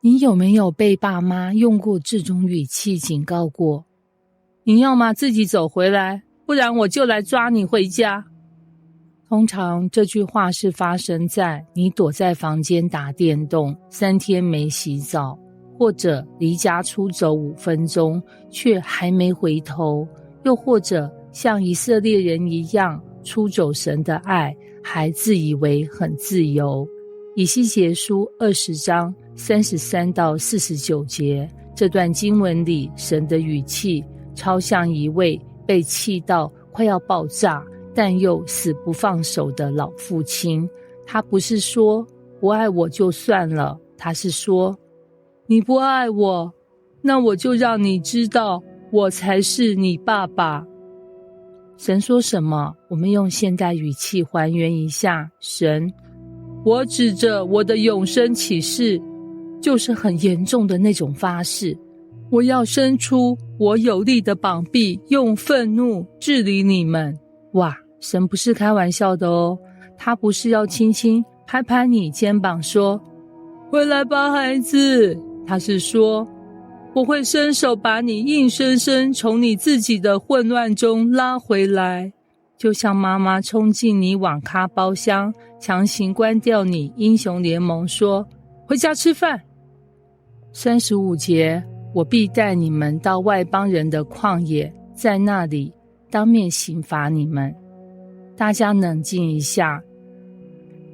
你有没有被爸妈用过这种语气警告过？你要么自己走回来，不然我就来抓你回家。通常这句话是发生在你躲在房间打电动3天没洗澡，或者离家出走5分钟却还没回头，又或者像以色列人一样出走神的爱，还自以为很自由。以西结书20章33到49节，这段经文里神的语气超像一位被气到快要爆炸但又死不放手的老父亲。他不是说不爱我就算了，他是说你不爱我，那我就让你知道我才是你爸爸。神说什么？我们用现代语气还原一下。神，我指着我的永生起誓，就是很严重的那种发誓，我要伸出我有力的膀臂，用愤怒治理你们。哇，神不是开玩笑的哦，他不是要轻轻拍拍你肩膀说回来吧孩子，他是说我会伸手把你硬生生从你自己的混乱中拉回来，就像妈妈冲进你网咖包厢强行关掉你英雄联盟说回家吃饭。35节，我必带你们到外邦人的旷野，在那里当面刑罚你们。大家冷静一下，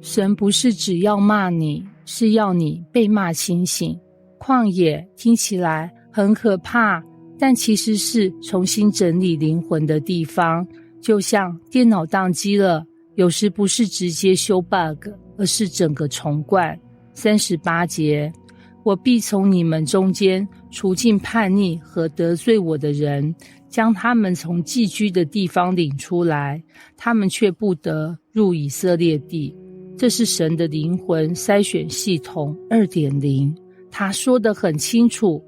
神不是只要骂你，是要你被骂清醒。旷野听起来很可怕，但其实是重新整理灵魂的地方，就像电脑宕机了，有时不是直接修 bug， 而是整个重灌。38节，我必从你们中间除尽叛逆和得罪我的人，将他们从寄居的地方领出来，他们却不得入以色列地。这是神的灵魂筛选系统 2.0， 他说得很清楚，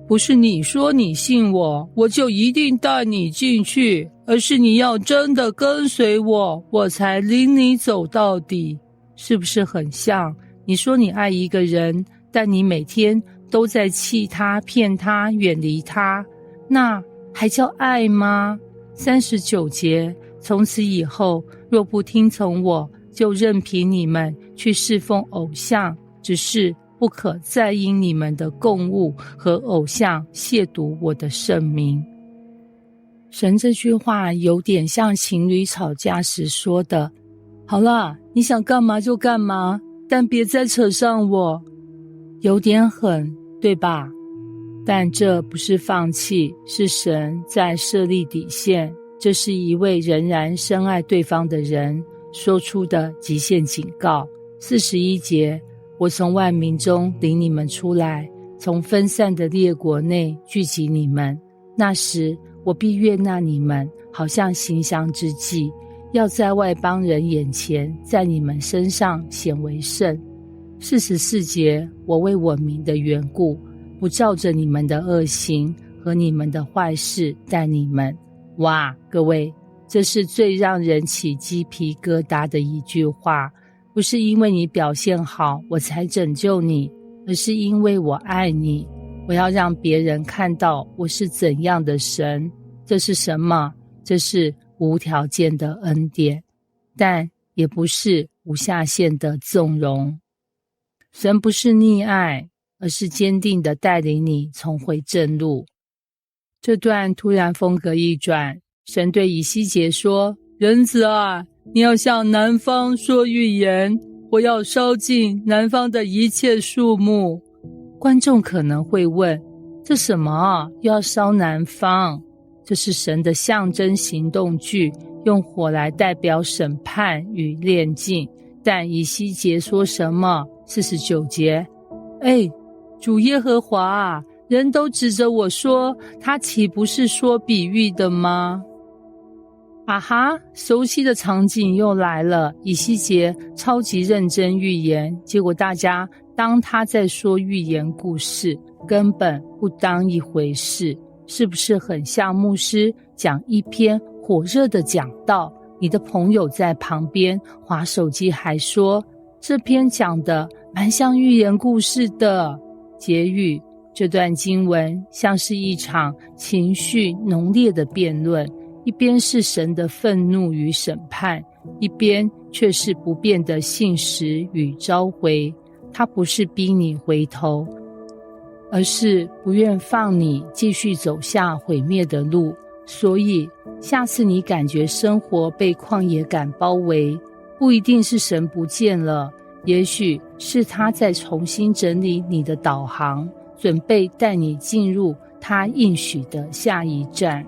不是你说你信我，我就一定带你进去，而是你要真的跟随我，我才领你走到底。是不是很像你说你爱一个人，但你每天都在气他、骗他、远离他，那还叫爱吗？39节，从此以后若不听从我，就任凭你们去侍奉偶像，只是不可再因你们的供物和偶像亵渎我的圣名。神这句话有点像情侣吵架时说的，好啦，你想干嘛就干嘛，但别再扯上我。有点狠，对吧？但这不是放弃，是神在设立底线，这是一位仍然深爱对方的人说出的极限警告。41节，我从万民中领你们出来，从分散的列国内聚集你们，那时我必悦纳你们，好像馨香之祭，要在外邦人眼前在你们身上显为圣。44节，我为我名的缘故，不照着你们的恶行和你们的坏事待你们。哇，各位，这是最让人起鸡皮疙瘩的一句话。不是因为你表现好我才拯救你，而是因为我爱你，我要让别人看到我是怎样的神。这是什么？这是无条件的恩典，但也不是无下限的纵容。神不是溺爱，而是坚定地带领你重回正路。这段突然风格一转，神对以西结说，人子啊，你要向南方说预言，我要烧尽南方的一切树木。观众可能会问，这什么啊？又要烧南方？这是神的象征行动句，用火来代表审判与炼净。但以西结说什么？49节，主耶和华啊，人都指着我说，他岂不是说比喻的吗？啊哈，熟悉的场景又来了。以西结超级认真预言，结果大家当他在说寓言故事，根本不当一回事。是不是很像牧师讲一篇火热的讲道，你的朋友在旁边滑手机还说，这篇讲的蛮像寓言故事的。结语，这段经文像是一场情绪浓烈的辩论，一边是神的愤怒与审判，一边却是不变的信实与召回。它不是逼你回头，而是不愿放你继续走下毁灭的路。所以下次你感觉生活被旷野感包围，不一定是神不见了，也许是他在重新整理你的导航，准备带你进入他应许的下一站。